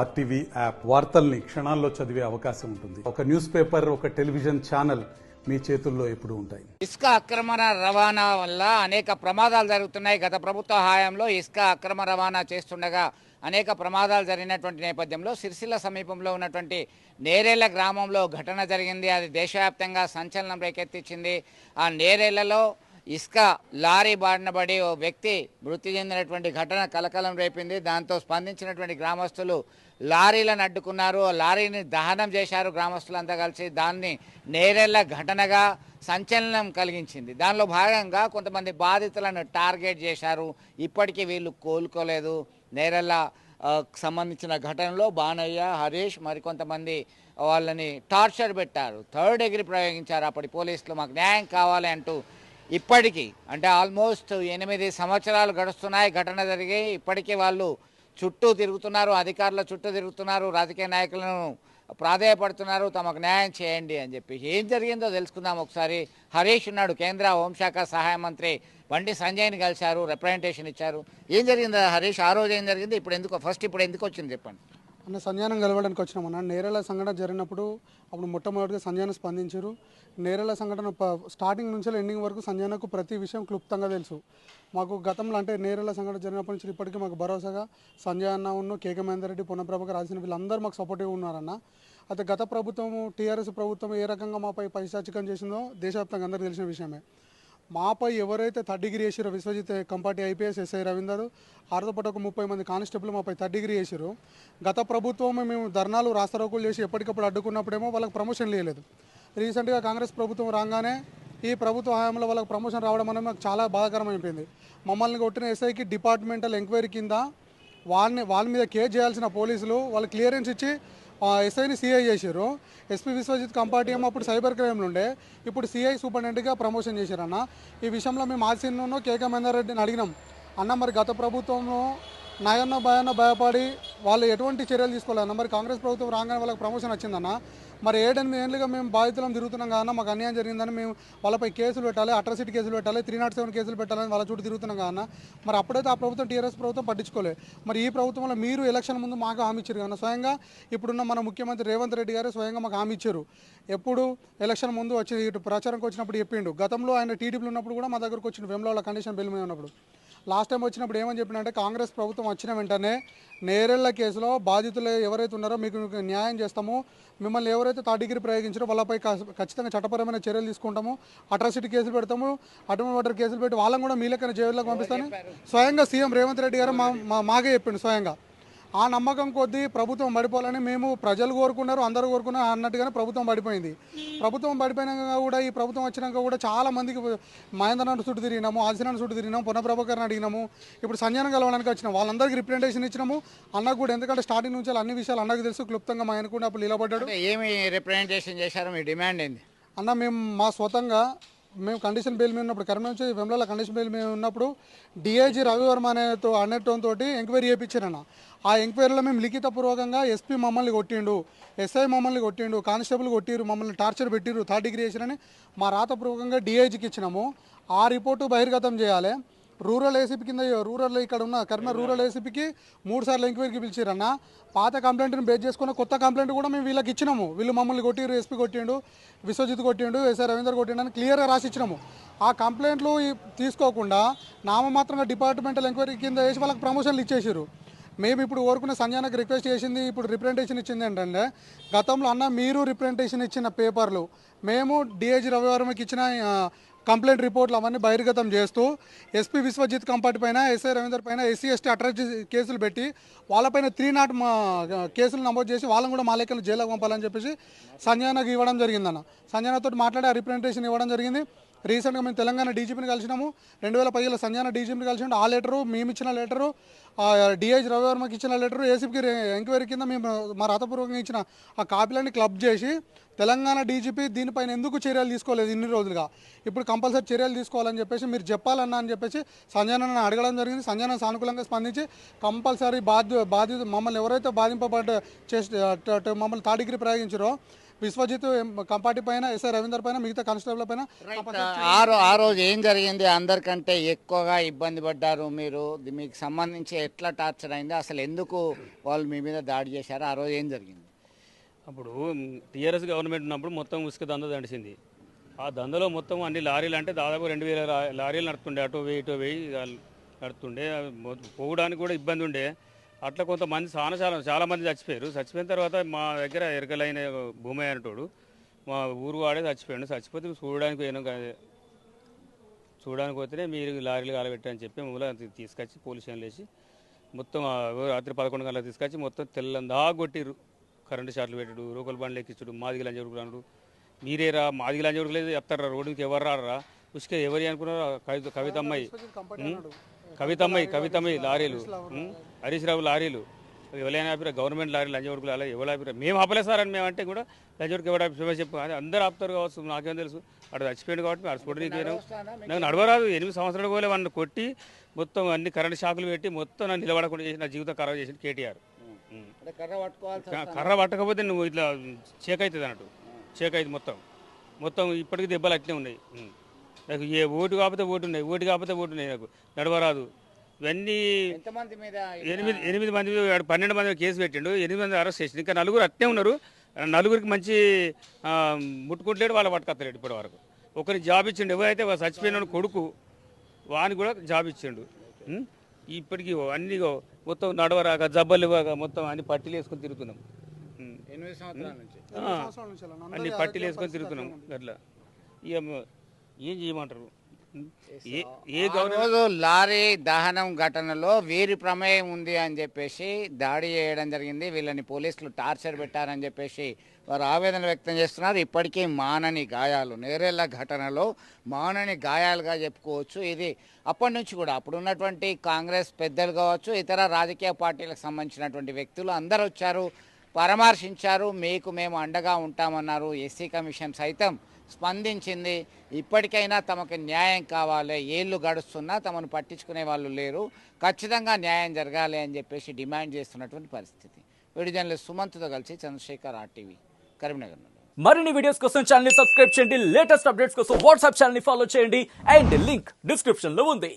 RTV app వార్తల్ని క్షణాల్లో చదివే అవకాశం ఉంటుంది. ఒక న్యూస్ పేపర్, ఒక టెలివిజన్ ఛానల్ మీ చేతుల్లో ఎప్పుడూ ఉంటాయి. ఇసుక అక్రమ రవాణా వల్ల అనేక ప్రమాదాలు జరుగుతున్నాయి. గత ప్రభుత్వ హయాంలో ఇసుక అక్రమ రవాణా చేస్తుండగా అనేక ప్రమాదాలు జరిగినటువంటి నేపథ్యంలో సిరిసిల్ల సమీపంలో ఉన్నటువంటి నేరేళ్ల గ్రామంలో ఘటన జరిగింది. అది దేశవ్యాప్తంగా సంచలనం రేకెత్తించింది. ఆ నేరేళ్లలో ఇసుక లారీ బారిన పడి ఓ వ్యక్తి మృతి చెందినటువంటి ఘటన కలకలం రేపింది. దాంతో స్పందించినటువంటి గ్రామస్తులు లారీలను అడ్డుకున్నారు. లారీని దహనం చేశారు గ్రామస్తులంతా కలిసి. దాన్ని నేరేళ్ల ఘటనగా సంచలనం కలిగించింది. దానిలో భాగంగా కొంతమంది బాధితులను టార్గెట్ చేశారు. ఇప్పటికీ వీళ్ళు కోలుకోలేదు. నేరేళ్ల సంబంధించిన ఘటనలో బానయ్య, హరీష్ మరికొంతమంది వాళ్ళని టార్చర్ పెట్టారు. థర్డ్ డిగ్రీ ప్రయోగించారు. అప్పటి పోలీసులు మాకు న్యాయం కావాలి అంటూ ఇప్పటికీ అంటే ఆల్మోస్ట్ 8 సంవత్సరాలు గడుస్తున్నాయి ఘటన జరిగి. ఇప్పటికీ వాళ్ళు చుట్టూ తిరుగుతున్నారు, అధికారుల చుట్టూ తిరుగుతున్నారు, రాజకీయ నాయకులను ప్రాధేయపడుతున్నారు తమకు న్యాయం చేయండి అని చెప్పి. ఏం జరిగిందో తెలుసుకుందాం ఒకసారి. హరీష్ ఉన్నాడు, కేంద్ర హోంశాఖ సహాయ మంత్రి బండి సంజయ్ని కలిశారు, రిప్రజెంటేషన్ ఇచ్చారు. ఏం జరిగింది హరీష్? ఆ రోజు ఏం జరిగింది, ఇప్పుడు ఎందుకు వచ్చింది చెప్పండి. అన్న సంజయనం కలవడానికి వచ్చినామన్న. నేరేళ్ల సంఘటన జరిగినప్పుడు అప్పుడు మొట్టమొదటిగా సంజయన స్పందించారు. నేరేళ్ల సంఘటన స్టార్టింగ్ నుంచి ఎండింగ్ వరకు సంజయనకు ప్రతి విషయం క్లుప్తంగా తెలుసు. మాకు గతంలో అంటే నేరేళ్ల సంఘటన జరిగినప్పటి నుంచి ఇప్పటికీ మాకు భరోసాగా సంజయ్ అన్న ఉన్న కేకే మహేందర్ రెడ్డి, పొన్న ప్రభాకర్ రాసిన వీళ్ళందరూ మాకు సపోర్టివ్గా ఉన్నారన్న. అయితే గత ప్రభుత్వం టీఆర్ఎస్ ప్రభుత్వం ఏ రకంగా మాపై పైశాచికం చేసిందో దేశవ్యాప్తంగా అందరికీ తెలిసిన విషయమే. మాపై ఎవరైతే థర్డ్ డిగ్రీ చేసారో విశ్వజిత్ కంపార్టీ ఐపీఎస్ ఎస్ఐ రవీందర్, ఆరుతో పాటు ఒక 30 మంది కానిస్టేబుల్ మాపై థర్డ్ డిగ్రీ చేసారు. గత ప్రభుత్వం మేము ధర్నాలు రాస్తారోకులు చేసి ఎప్పటికప్పుడు అడ్డుకున్నప్పుడేమో వాళ్ళకి ప్రమోషన్ లేదు. రీసెంట్గా కాంగ్రెస్ ప్రభుత్వం రాగానే ఈ ప్రభుత్వ హయాంలో వాళ్ళకి ప్రమోషన్ రావడం అనేది మాకు చాలా బాధాకరమైపోయింది. మమ్మల్ని కొట్టిన ఎస్ఐకి డిపార్ట్మెంటల్ ఎంక్వైరీ కింద వాళ్ళ మీద కేసు చేయాల్సిన పోలీసులు వాళ్ళు క్లియరెన్స్ ఇచ్చి ఎస్ఐని సిఐ చేశారు. ఎస్పీ విశ్వజిత్ కంపార్టీ ఏమో అప్పుడు సైబర్ క్రైమ్లు ఉండే, ఇప్పుడు సిఐ సూపరింటెండెంట్గా ప్రమోషన్ చేశారన్న. ఈ విషయంలో మేము ఆర్సీను కేకే మహేందర్ రెడ్డిని అడిగినాం, అన్న మరి గత ప్రభుత్వంలో నయన్న భయాన్న భయపడి వాళ్ళు ఎటువంటి చర్యలు తీసుకోలేదన్న. మరి కాంగ్రెస్ ప్రభుత్వం రాగానే వాళ్ళకి ప్రమోషన్ వచ్చిందన్న. మరి 7-8 ఏళ్ళుగా మేము బాధితులను తిరుగుతున్నాం కాదన్న, మాకు అన్యాయం జరిగిందని మేము వాళ్ళపై కేసులు పెట్టాలి, అట్రాసిటీ కేసులు పెట్టాలి, 307 కేసులు పెట్టాలని వాళ్ళ చుట్టూ తిరుగుతున్నాం కాదన్న. మరి అప్పుడైతే ఆ ప్రభుత్వం టీఆర్ఎస్ ప్రభుత్వం పట్టించుకోలేదు. మరి ఈ ప్రభుత్వంలో మీరు ఎలక్షన్ ముందు మాకు హామీ ఇచ్చారు కదా, స్వయంగా ఇప్పుడున్న మన ముఖ్యమంత్రి రేవంత్ రెడ్డి గారు స్వయంగా మాకు హామీ ఇచ్చారు. ఎప్పుడు ఎలక్షన్ ముందు వచ్చి ఇటు ప్రచారంకి వచ్చినప్పుడు చెప్పిండు. గతంలో ఆయన టీడీపీలో ఉన్నప్పుడు కూడా మా దగ్గరకు వచ్చిండు, వేములవాడ కండిషన్ బెయిల్ మీద ఉన్నప్పుడు. లాస్ట్ టైం వచ్చినప్పుడు ఏమని చెప్పినంటే కాంగ్రెస్ ప్రభుత్వం వచ్చిన వెంటనే నేరేళ్ల కేసులో బాధితులు ఎవరైతే ఉన్నారో మీకు న్యాయం చేస్తాము, మిమ్మల్ని ఎవరైతే థర్డ్ డిగ్రీ ప్రయోగించారో వాళ్ళపై ఖచ్చితంగా చట్టపరమైన చర్యలు తీసుకుంటాము, అట్రాసిటీ కేసులు పెడతాము, అటెంప్ట్ మర్డర్ కేసులు పెట్టి వాళ్ళని కూడా మీ లెక్కన జైల్లోకి పంపిస్తాను స్వయంగా సీఎం రేవంత్ రెడ్డి గారు మాకే చెప్పిండు స్వయంగా. ఆ నమ్మకం కొద్దీ ప్రభుత్వం పడిపోవాలని మేము ప్రజలు కోరుకున్నారు, అందరూ కోరుకున్నారు అన్నట్టుగానే ప్రభుత్వం పడిపోయింది. ప్రభుత్వం పడిపోయినాక కూడా ఈ ప్రభుత్వం వచ్చినాక కూడా చాలా మందికి మహేంద్రనాథ్ చుట్టూ తిరిగినాము, ఆదిశనాథ్ చుట్టూ తిరిగినాము, పొన్న ప్రభాకర్ని అడిగినాము, ఇప్పుడు సంజయన కలవడానికి వచ్చినాము. వాళ్ళందరికీ రిప్రజెంటేషన్ ఇచ్చినాము అన్నకు కూడా. ఎందుకంటే స్టార్టింగ్ నుంచి అన్ని విషయాలు అన్నకు తెలుసు, క్లుప్తంగా మా అనుకుంటే అప్పుడు నిలబడ్డాడు. ఏమి రిప్రజెంటేషన్ చేశారు, మీ డిమాండ్ ఏంది? అన్న మేము మా స్వతంగా మేము కండిషన్ బెయిల్ మీద ఉన్నప్పుడు కరీంనగర్ నుంచి వెమ్లాల కండిషన్ బెయిల్ మీద ఉన్నప్పుడు డిఐజీ రవివర్మ అనేటంతో ఎంక్వైరీ చేయించారన్న. ఆ ఎంక్వైరీలో మేము లిఖితపూర్వకంగా ఎస్పీ మమ్మల్ని కొట్టిండు, ఎస్ఐ మమ్మల్ని కొట్టిండు, కానిస్టేబుల్ కొట్టిరు, మమ్మల్ని టార్చర్ పెట్టిరు, థర్డ్ డిగ్రీ చేసిరని మా రాతపూర్వకంగా డిఐజీకి ఇచ్చినాము. ఆ రిపోర్టు బహిర్గతం చేయాలి. రూరల్ ఏసీపీ కింద రూరల్ ఇక్కడ ఉన్న కరీంనగర్ రూరల్ ఏసీపీకి 3 సార్లు ఎంక్వైరీకి పిలిచిరన్న. పాత కంప్లైంట్ని బేస్ చేసుకున్న కొత్త కంప్లైంట్ కూడా మేము వీళ్ళకి ఇచ్చినాము. వీళ్ళు మమ్మల్ని కొట్టిరు, ఎస్పీ కొట్టిండు, విశ్వజిత్ కొట్టిండు, ఎస్ఐ రవీందర్ కొట్టిండు అని క్లియర్గా రాసిచ్చినాము. ఆ కంప్లైంట్లు తీసుకోకుండా నామమాత్రంగా డిపార్ట్మెంటల్ ఎంక్వైరీ కింద వేసి వాళ్ళకి ప్రమోషన్లు ఇచ్చేసారు. మేము ఇప్పుడు కోరుకున్న సంజయనకు రిక్వెస్ట్ చేసింది, ఇప్పుడు రిప్రజెంటేషన్ ఇచ్చింది ఏంటంటే గతంలో అన్న మీరు రిప్రజెంటేషన్ ఇచ్చిన పేపర్లు మేము డిఐజీ రవివర్మకి ఇచ్చిన కంప్లైంట్ రిపోర్ట్లు అవన్నీ బహిర్గతం చేస్తూ ఎస్పీ విశ్వజిత్ కంపార్టీ పైన, ఎస్ఐ రవీందర్ పైన SC/ST అట్రాసిటీ కేసులు పెట్టి వాళ్ళపైన 3 కేసులు నమోదు చేసి వాళ్ళని కూడా మా లెక్కలు జైలుకు పంపాలని చెప్పేసి సంజయనకు ఇవ్వడం జరిగిందన్న. సంజయనతో మాట్లాడి ఆ రిప్రజెంటేషన్ ఇవ్వడం జరిగింది. రీసెంట్గా మేము తెలంగాణ డీజీపీని కలిసినాము. 2015లో సంజయన డీజీపీని కలిసినాము. ఆ లెటరు, మేము ఇచ్చిన లెటరు, డిఐజీ రవివర్మకి ఇచ్చిన లెటరు, ఏసీపీకి ఎంక్వైరీ కింద మేము మా రాతపూర్వకంగా ఇచ్చిన ఆ కాపీలన్నీ క్లబ్ చేసి తెలంగాణ డీజీపీ దీనిపైన ఎందుకు చర్యలు తీసుకోలేదు ఇన్ని రోజులుగా, ఇప్పుడు కంపల్సరీ చర్యలు తీసుకోవాలని చెప్పేసి మీరు చెప్పాలన్నా అని చెప్పేసి సంజయనని అడగడం జరిగింది. సంజయన సానుకూలంగా స్పందించి కంపల్సరీ బాధ్యత మమ్మల్ని ఎవరైతే బాధింపబడ్డ మమ్మల్ని థర్డ్ డిగ్రీ ప్రయోగించారో విశ్వజిత్ కంపాటి పైన, ఎస్ఐ రవీందర్ పైన, మిగతా కానిస్టేబుల్ పైన ఆ రోజు ఏం జరిగింది? అందరికంటే ఎక్కువగా ఇబ్బంది పడ్డారు మీరు. మీకు సంబంధించి ఎట్లా టార్చర్ అయింది, అసలు ఎందుకు వాళ్ళు మీ మీద దాడి చేశారు, ఆ రోజు ఏం జరిగింది? అప్పుడు టీఆర్ఎస్ గవర్నమెంట్ ఉన్నప్పుడు మొత్తం ఉసుక దంద దండిసింది. ఆ దందలో మొత్తం అన్ని లారీలు అంటే దాదాపు 2000 లారీలు నడుతుండే, అటు వెయ్యి ఇటు వెయ్యి నడుతుండే. పోవడానికి కూడా ఇబ్బంది ఉండే. అట్లా కొంతమంది చాలా మంది చచ్చిపోయిన తర్వాత మా దగ్గర ఎరకలైన భూమి అయినటోడు మా ఊరు వాడే చచ్చిపోయాడు. చచ్చిపోతే చూడడానికి పోతేనే మీరు లారీలు కాలబెట్టారని చెప్పి మమ్మల్ని తీసుకొచ్చి పోలీస్ స్టేషన్లో వేసి మొత్తం రాత్రి 11 గంటలకు తీసుకొచ్చి మొత్తం తెల్లందా కొట్టిర్రు. కరెంటు షాట్లు పెట్టాడు, రోకల్ బండ్లు ఎక్కించుడు, మాదిగి లంజోడుకు రానుడు. మీరేరా మాదిగి లంజోడుకు లేదు చెప్తారా, రోడ్డుకి ఎవరు రారా, ఉసుకే ఎవరి అనుకున్నారా, కవితమ్మాయి లారీలు, హరీష్ రావు లారీలు, ఎవరైనా ఆపిరా, గవర్నమెంట్ లారీలు లంజోడుకులు అలా ఎవరు ఆపిరా, మేము ఆపలే సార్ అని మేము అంటే కూడా లంజోడుకు ఎవరు ఆపి చెప్పు అది అందరూ ఆపుతారు కావచ్చు, నాకేం తెలుసు. అక్కడ చచ్చిపోయాడు కాబట్టి మేము అడిచిపోవడానికి పోయినాం. నాకు నడవరాదు, 8 సంవత్సరాలు పోలే వాడిని కొట్టి మొత్తం అన్ని కరెంటు షాకులు పెట్టి మొత్తం నన్ను నిలబడకుండా చేసి నా జీవితం ఖరాబ్ చేసింది కేటీఆర్. కర్ర పట్టకపోతే నువ్వు ఇట్లా చేక్ అవుతుంది అన్నట్టు, చేక్ అవుతుంది మొత్తం ఇప్పటికీ దెబ్బలు అట్లే ఉన్నాయి. నాకు ఏ ఓటు కాకపోతే ఓటు ఉన్నాయి, నాకు నడవరాదు. ఇవన్నీ 8 మంది 12 మంది కేసు పెట్టిండు, 8 మంది అరెస్ట్ చేసిండు. ఇంకా 4 అట్నే ఉన్నారు. 4కి మంచి ముట్టుకుంటలేడు, వాళ్ళ పట్టుకొస్తలేడు ఇప్పటి వరకు. ఒకరికి జాబ్ ఇచ్చిండు, ఎవరైతే చచ్చిపోయిన కొడుకు వానికి కూడా జాబ్ ఇచ్చిండు. ఇప్పటికీ అన్ని మొత్తం నడవరాక జబ్బలు ఇవ్వక మొత్తం అన్ని పట్టీలు వేసుకొని తిరుగుతున్నాం. 8 సంవత్సరాల నుంచి అన్ని పట్టీలు వేసుకొని తిరుగుతున్నాం. అట్లా ఇక ఏం చేయమంటారు? రోజు లారీ దహనం ఘటనలో వీరి ప్రమేయం ఉంది అని చెప్పేసి దాడి చేయడం జరిగింది. వీళ్ళని పోలీసులు టార్చర్ పెట్టారని చెప్పేసి వారు ఆవేదన వ్యక్తం చేస్తున్నారు. ఇప్పటికీ మానని గాయాలు, నేరేళ్ల ఘటనలో మానని గాయాలుగా చెప్పుకోవచ్చు. ఇది అప్పటి నుంచి కూడా అప్పుడు ఉన్నటువంటి కాంగ్రెస్ పెద్దలు కావచ్చు, ఇతర రాజకీయ పార్టీలకు సంబంధించినటువంటి వ్యక్తులు అందరూ వచ్చారు, పరామర్శించారు, మీకు మేము అండగా ఉంటామన్నారు. ఎస్సీ కమిషన్ సైతం స్పందించింది. ఇప్పటికైనా తమకు న్యాయం కావాలి, ఏళ్ళు గడుస్తున్నా తమను పట్టించుకునే వాళ్ళు లేరు, ఖచ్చితంగా న్యాయం జరగాలి అని చెప్పేసి డిమాండ్ చేస్తున్నటువంటి పరిస్థితి. వీడియో జర్నలిస్ట్ సుమంత్తో కలిసి చంద్రశేఖర్, RTV, కరీంనగర్ నుండి. మరిన్ని వీడియోస్ కోసం ఛానల్ ని సబ్స్క్రైబ్ చేయండి, లేటెస్ట్ అప్డేట్స్ కోసం వాట్సాప్ ఛానల్ ని ఫాలో చేయండి, అండ్ లింక్ డిస్క్రిప్షన్ లో ఉంది.